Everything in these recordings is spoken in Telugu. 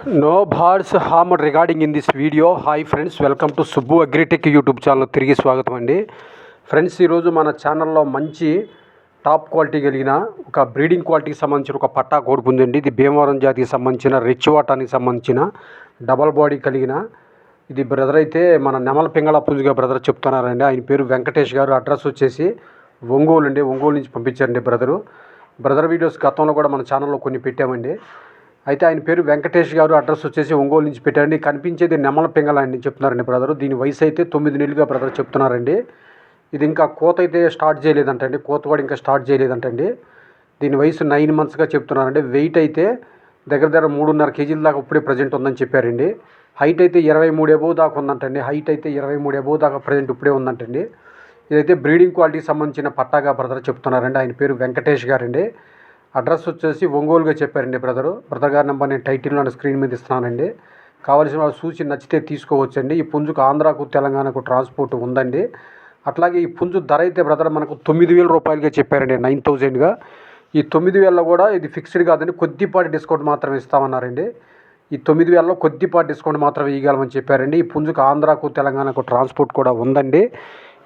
No birds harmed regarding in this video. Hi friends, welcome to Subbu Agritech YouTube channel తిరిగి స్వాగతం అండి. ఫ్రెండ్స్, ఈరోజు మన ఛానల్లో మంచి టాప్ క్వాలిటీ కలిగిన ఒక బ్రీడింగ్ క్వాలిటీకి సంబంధించిన ఒక పట్టా కోడి ఉందండి. ఇది భీమవరం జాతికి సంబంధించిన రిచ్ వాటానికి సంబంధించిన డబల్ బాడీ కలిగిన ఇది బ్రదర్ అయితే మన నెమల పింగళ పుంజుగా బ్రదర్ చెప్తున్నారండి. ఆయన పేరు వెంకటేష్ గారు. అడ్రస్ వచ్చేసి ఒంగోలు అండి. ఒంగోలు నుంచి పంపించారండి బ్రదర్ వీడియోస్ గతంలో కూడా మన ఛానల్లో కొన్ని పెట్టామండి. అయితే ఆయన పేరు వెంకటేష్ గారు. అడ్రస్ వచ్చేసి ఒంగోలు నుంచి పెట్టారండి. కనిపించేది నెమల పింగళ అండి చెప్తున్నారండి బ్రదరు. దీని వయసు అయితే 9 నెలలుగా బ్రదర్ చెప్తున్నారండి. ఇది ఇంకా కోత అయితే స్టార్ట్ చేయలేదంటండి. కోత కూడా ఇంకా స్టార్ట్ చేయలేదంటండి. దీని వయసు 9 మంత్స్గా చెప్తున్నారండి. వెయిట్ అయితే దగ్గర 3.5 కేజీల దాకా ఇప్పుడే ప్రజెంట్ ఉందని చెప్పారండి. హైట్ అయితే 23 అబోవ్ దాకా ఉందంటండి. హైట్ అయితే 23 అబోవ్ దాకా ప్రజెంట్ ఇప్పుడే ఉందంటండి. ఇదైతే బ్రీడింగ్ క్వాలిటీకి సంబంధించిన పట్టాగా బ్రదర్ చెప్తున్నారండి. ఆయన పేరు వెంకటేష్ గారండి. అడ్రస్ వచ్చేసి ఒంగోలుగా చెప్పారండి బ్రదర్ గారి నెంబర్ నేను టైటిల్లో స్క్రీన్ మీద ఇస్తున్నానండి. కావాల్సిన వాళ్ళు చూసి నచ్చితే తీసుకోవచ్చండి. ఈ పుంజుకు ఆంధ్రాకు తెలంగాణకు ట్రాన్స్పోర్ట్ ఉందండి. అట్లాగే ఈ పుంజు ధర అయితే బ్రదర్ మనకు 9,000 రూపాయలుగా చెప్పారండి. 9,000గా. ఈ 9,000లో కూడా ఇది ఫిక్స్డ్ కాదండి, కొద్దిపాటి డిస్కౌంట్ మాత్రం ఇస్తామన్నారండి. ఈ 9,000లో కొద్దిపాటి డిస్కౌంట్ మాత్రం ఇవ్వగలమని చెప్పారండి. ఈ పుంజుకు ఆంధ్రాకు తెలంగాణకు ట్రాన్స్పోర్ట్ కూడా ఉందండి.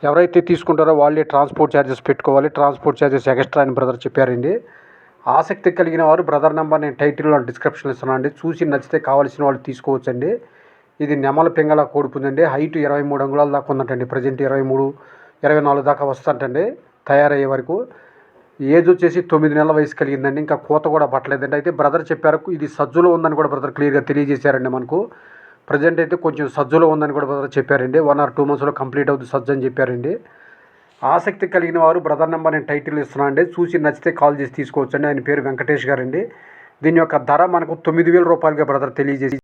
ఎవరైతే తీసుకుంటారో వాళ్ళే ట్రాన్స్పోర్ట్ ఛార్జెస్ పెట్టుకోవాలి. ట్రాన్స్పోర్ట్ ఛార్జెస్ ఎక్స్ట్రా అని బ్రదర్ చెప్పారండి. ఆసక్తి కలిగిన వారు బ్రదర్ నెంబర్ నేను టైటిల్లో డిస్క్రిప్షన్లో ఇస్తున్నానండి. చూసి నచ్చితే కావాల్సిన వాళ్ళు తీసుకోవచ్చండి. ఇది నెమల పింగళ కోడిపుందండి. హైట్ 23 అంగుళాల దాకా ఉందంటండి. ప్రజెంట్ 23-24 దాకా వస్తుంటండి తయారయ్యే వరకు. ఏజ్ వచ్చేసి 9 నెలల వయసు కలిగిందండి. ఇంకా కోత కూడా పట్టలేదండి. అయితే బ్రదర్ చెప్పారు ఇది సజ్జులో ఉందని కూడా బ్రదర్ క్లియర్గా తెలియజేశారండి మనకు. ప్రజెంట్ అయితే కొంచెం సజ్జులో ఉందని కూడా బ్రదర్ చెప్పారండి. 1 or 2 మంత్స్లో కంప్లీట్ అవుతుంది సజ్జు అని చెప్పారండి. ఆసక్తి కలిగిన వారు బ్రదర్ నెంబర్ నేను టైటిల్ ఇస్తున్నాను అండి. చూసి నచ్చితే కాల్ చేసి తీసుకోవచ్చండి. ఆయన పేరు వెంకటేష్ గారండి. దీని యొక్క ధర మనకు 9,000 రూపాయలుగా బ్రదర్ తెలియజేసి